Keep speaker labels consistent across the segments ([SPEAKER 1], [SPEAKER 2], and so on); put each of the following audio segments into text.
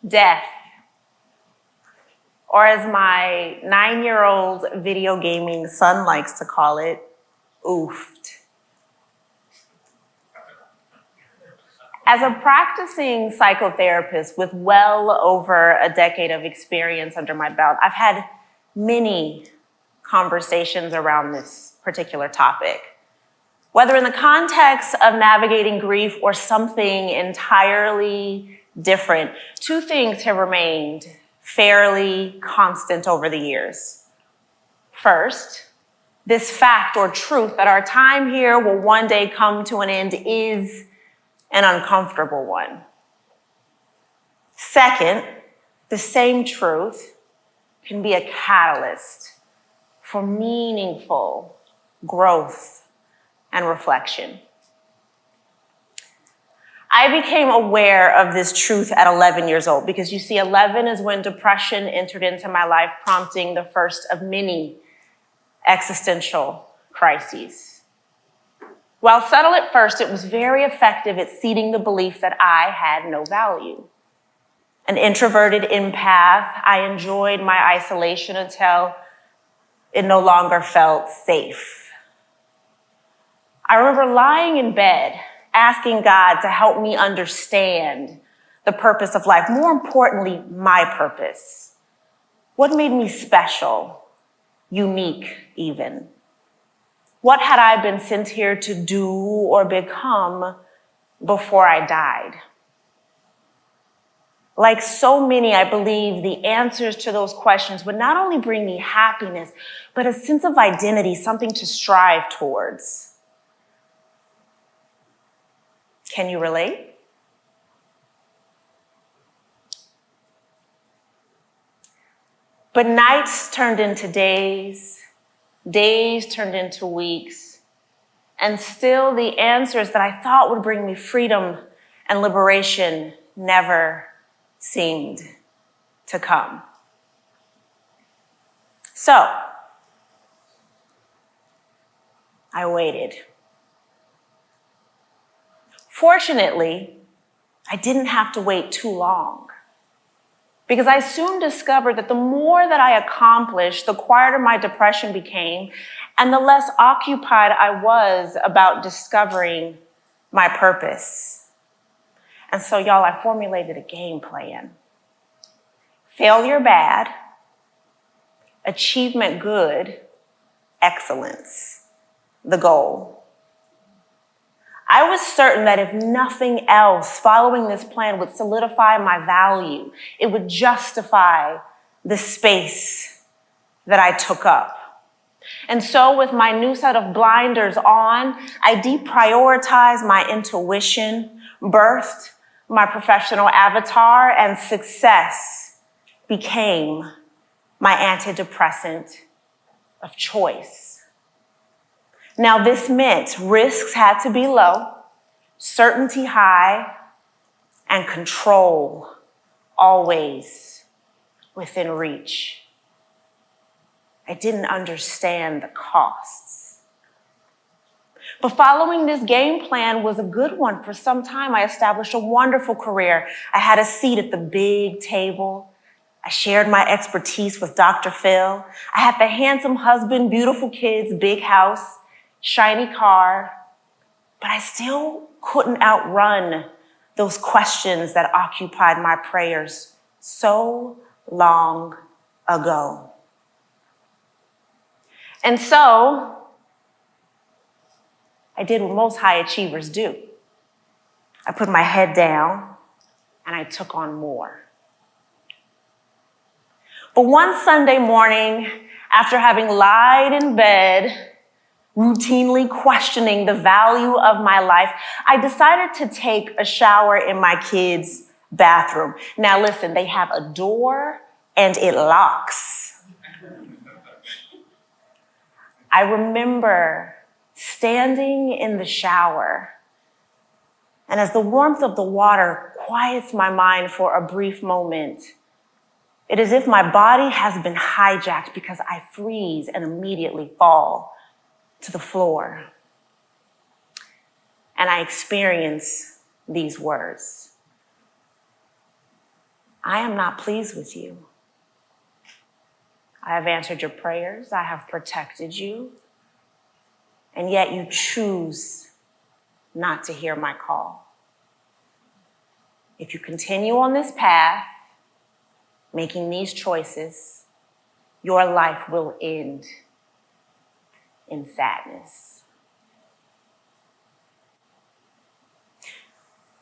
[SPEAKER 1] death, or as my 9-year-old video gaming son likes to call it, oofed. As a practicing psychotherapist with well over a decade of experience under my belt, I've had many conversations around this particular topic. Whether in the context of navigating grief or something entirely different, two things have remained fairly constant over the years. First, this fact or truth that our time here will one day come to an end is an uncomfortable one. Second, the same truth can be a catalyst for meaningful growth and reflection. I became aware of this truth at 11 years old because you see, 11 is when depression entered into my life, prompting the first of many existential crises. While subtle at first, it was very effective at seeding the belief that I had no value. An introverted empath, I enjoyed my isolation until it no longer felt safe. I remember lying in bed, asking God to help me understand the purpose of life. More importantly, my purpose. What made me special, unique even? What had I been sent here to do or become before I died? Like so many, I believe the answers to those questions would not only bring me happiness, but a sense of identity, something to strive towards. Can you relate? But nights turned into days, days turned into weeks, and still the answers that I thought would bring me freedom and liberation never seemed to come. So, I waited. Fortunately, I didn't have to wait too long, because I soon discovered that the more that I accomplished, the quieter my depression became, and the less occupied I was about discovering my purpose. And so, y'all, I formulated a game plan. Failure bad, achievement good, excellence the goal. I was certain that if nothing else, following this plan would solidify my value. It would justify the space that I took up. And so with my new set of blinders on, I deprioritized my intuition, birthed my professional avatar, and success became my antidepressant of choice. Now, this meant risks had to be low, certainty high, and control always within reach. I didn't understand the costs. But following this game plan was a good one. For some time, I established a wonderful career. I had a seat at the big table. I shared my expertise with Dr. Phil. I had the handsome husband, beautiful kids, big house, shiny car, but I still couldn't outrun those questions that occupied my prayers so long ago. And so I did what most high achievers do. I put my head down and I took on more. But one Sunday morning, after having lied in bed, routinely questioning the value of my life, I decided to take a shower in my kids' bathroom. Now listen, they have a door and it locks. I remember standing in the shower, and as the warmth of the water quiets my mind for a brief moment, it is as if my body has been hijacked because I freeze and immediately fall to the floor. And I experience these words. I am not pleased with you. I have answered your prayers. I have protected you. And yet you choose not to hear my call. If you continue on this path, making these choices, your life will end in sadness.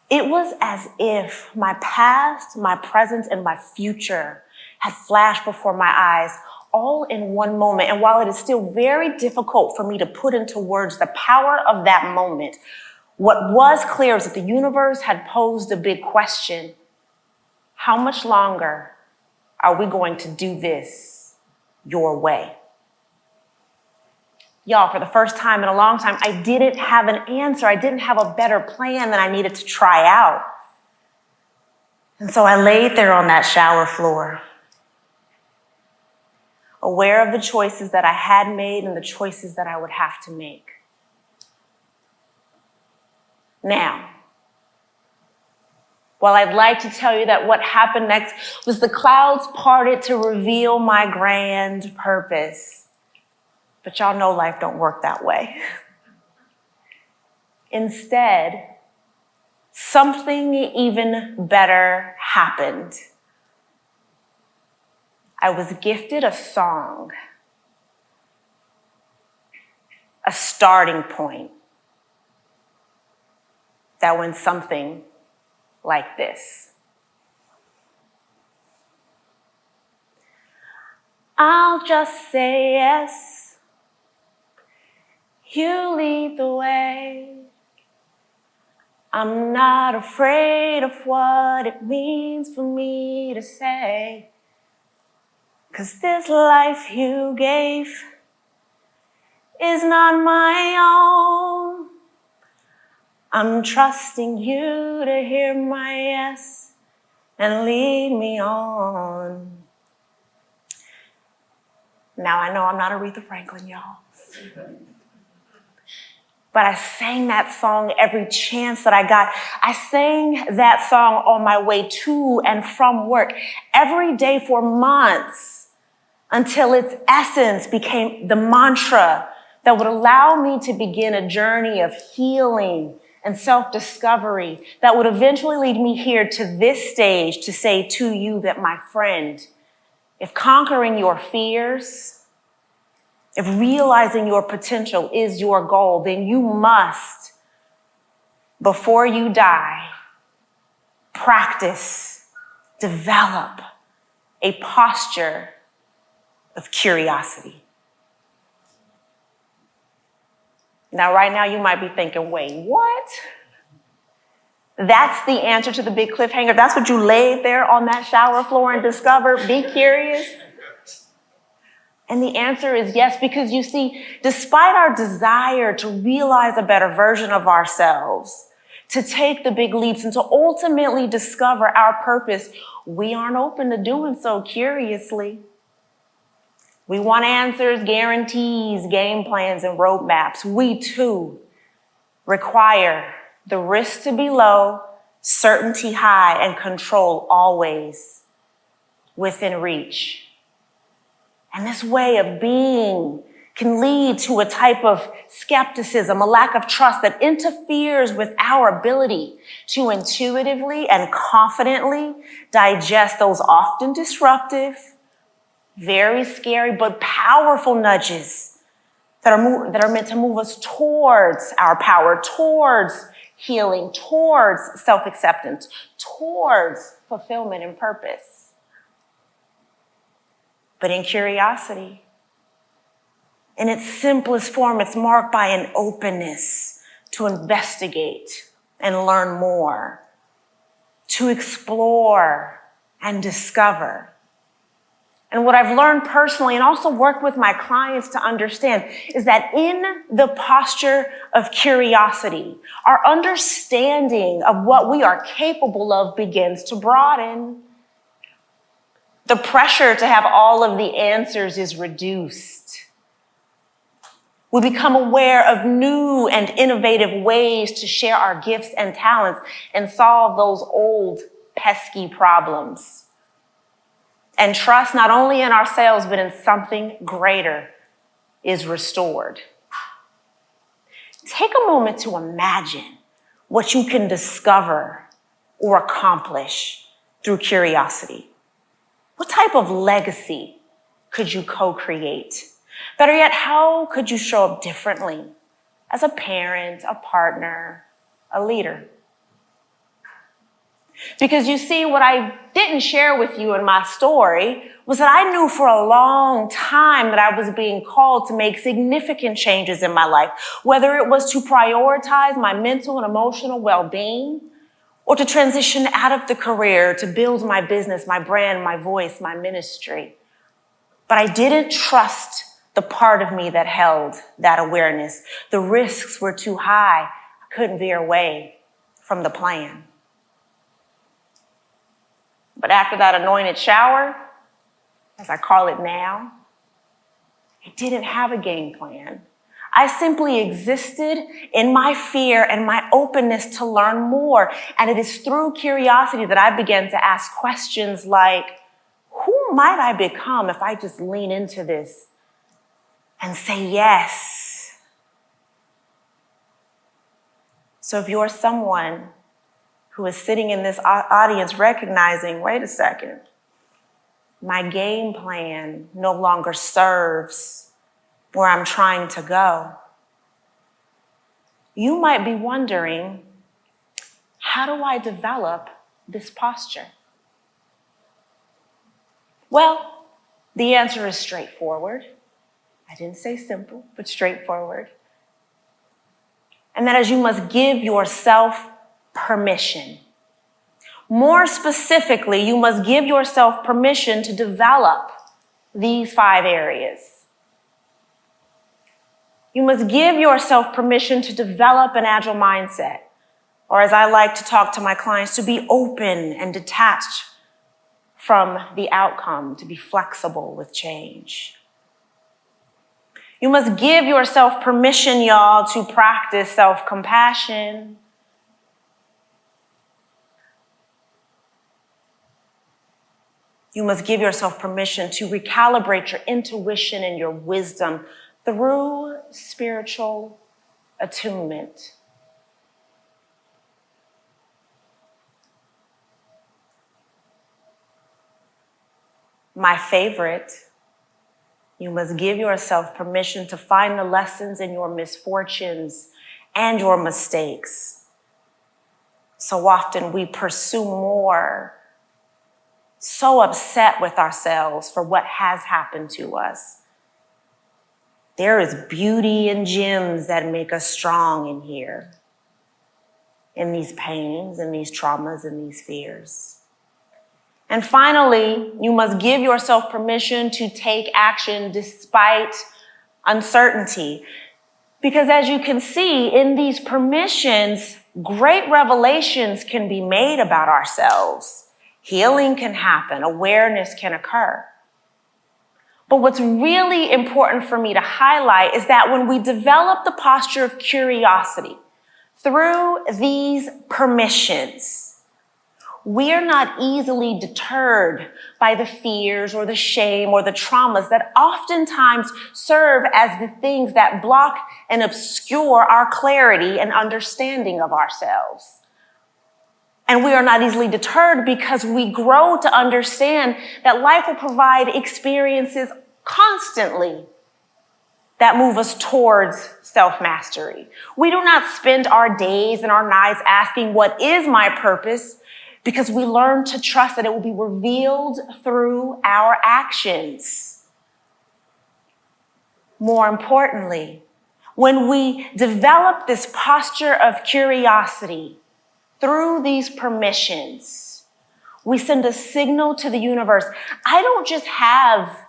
[SPEAKER 1] It was as if my past, my present, and my future had flashed before my eyes all in one moment. And while it is still very difficult for me to put into words the power of that moment, what was clear is that the universe had posed a big question. How much longer are we going to do this your way? Y'all, for the first time in a long time, I didn't have an answer. I didn't have a better plan that I needed to try out. And so I laid there on that shower floor, aware of the choices that I had made and the choices that I would have to make. Now, while I'd like to tell you that what happened next was the clouds parted to reveal my grand purpose, but y'all know life don't work that way. Instead, something even better happened. I was gifted a song, a starting point that went something like this. I'll just say yes, you lead the way. I'm not afraid of what it means for me to say, 'cause this life you gave is not my own. I'm trusting you to hear my yes and lead me on. Now, I know I'm not Aretha Franklin, y'all. But I sang that song every chance that I got. I sang that song on my way to and from work every day for months until its essence became the mantra that would allow me to begin a journey of healing and self-discovery that would eventually lead me here to this stage to say to you that, my friend, if conquering your fears, if realizing your potential is your goal, then you must, before you die, practice, develop a posture of curiosity. Now, right now, you might be thinking, wait, what? That's the answer to the big cliffhanger? That's what you laid there on that shower floor and discovered? Be curious? And the answer is yes, because you see, despite our desire to realize a better version of ourselves, to take the big leaps and to ultimately discover our purpose, we aren't open to doing so curiously. We want answers, guarantees, game plans, and roadmaps. We too require the risk to be low, certainty high, and control always within reach. And this way of being can lead to a type of skepticism, a lack of trust that interferes with our ability to intuitively and confidently digest those often disruptive, very scary, but powerful nudges that are meant to move us towards our power, towards healing, towards self-acceptance, towards fulfillment and purpose. But in curiosity, in its simplest form, it's marked by an openness to investigate and learn more, to explore and discover. And what I've learned personally and also worked with my clients to understand is that in the posture of curiosity, our understanding of what we are capable of begins to broaden. The pressure to have all of the answers is reduced. We become aware of new and innovative ways to share our gifts and talents and solve those old pesky problems And trust not only in ourselves, but in something greater is restored. Take a moment to imagine what you can discover or accomplish through curiosity. What type of legacy could you co-create? Better yet, how could you show up differently as a parent, a partner, a leader? Because you see, what I didn't share with you in my story was that I knew for a long time that I was being called to make significant changes in my life, whether it was to prioritize my mental and emotional well-being or to transition out of the career to build my business, my brand, my voice, my ministry. But I didn't trust the part of me that held that awareness. The risks were too high. I couldn't veer away from the plan. But after that anointed shower, as I call it now, I didn't have a game plan. I simply existed in my fear and my openness to learn more. And it is through curiosity that I began to ask questions like, who might I become if I just lean into this and say yes? So if you're someone who is sitting in this audience recognizing, wait a second, my game plan no longer serves where I'm trying to go, you might be wondering, how do I develop this posture? Well, the answer is straightforward. I didn't say simple, but straightforward. And that is, you must give yourself permission. More specifically, you must give yourself permission to develop these 5 areas. You must give yourself permission to develop an agile mindset, or as I like to talk to my clients, to be open and detached from the outcome, to be flexible with change. You must give yourself permission, y'all, to practice self-compassion. You must give yourself permission to recalibrate your intuition and your wisdom through spiritual attunement. My favorite, you must give yourself permission to find the lessons in your misfortunes and your mistakes. So often we pursue more, so upset with ourselves for what has happened to us. There is beauty and gems that make us strong in here, in these pains and these traumas and these fears. And finally, you must give yourself permission to take action despite uncertainty. Because as you can see, in these permissions, great revelations can be made about ourselves. Healing can happen, awareness can occur. But what's really important for me to highlight is that when we develop the posture of curiosity through these permissions, we are not easily deterred by the fears or the shame or the traumas that oftentimes serve as the things that block and obscure our clarity and understanding of ourselves. And we are not easily deterred because we grow to understand that life will provide experiences constantly that move us towards self-mastery. We do not spend our days and our nights asking, what is my purpose? Because we learn to trust that it will be revealed through our actions. More importantly, when we develop this posture of curiosity through these permissions, we send a signal to the universe. I don't just have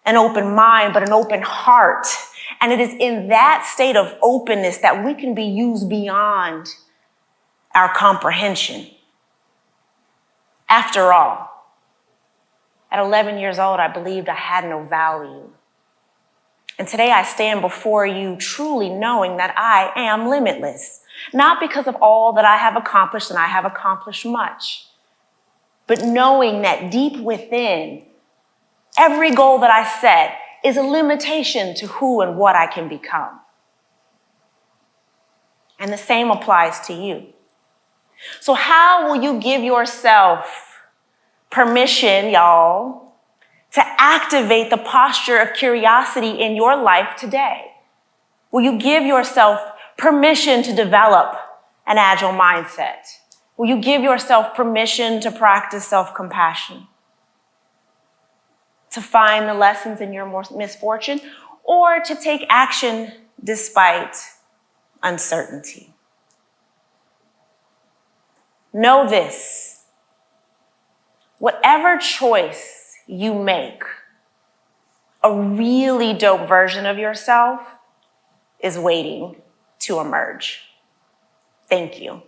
[SPEAKER 1] an open mind, but an open heart. And it is in that state of openness that we can be used beyond our comprehension. After all, at 11 years old, I believed I had no value. And today I stand before you truly knowing that I am limitless, not because of all that I have accomplished, and I have accomplished much, but knowing that deep within, Every goal that I set is a limitation to who and what I can become. And the same applies to you. So how will you give yourself permission, y'all, to activate the posture of curiosity in your life today? Will you give yourself permission to develop an agile mindset? Will you give yourself permission to practice self-compassion? To find the lessons in your misfortune, or to take action despite uncertainty? Know this: whatever choice you make, a really dope version of yourself is waiting to emerge. Thank you.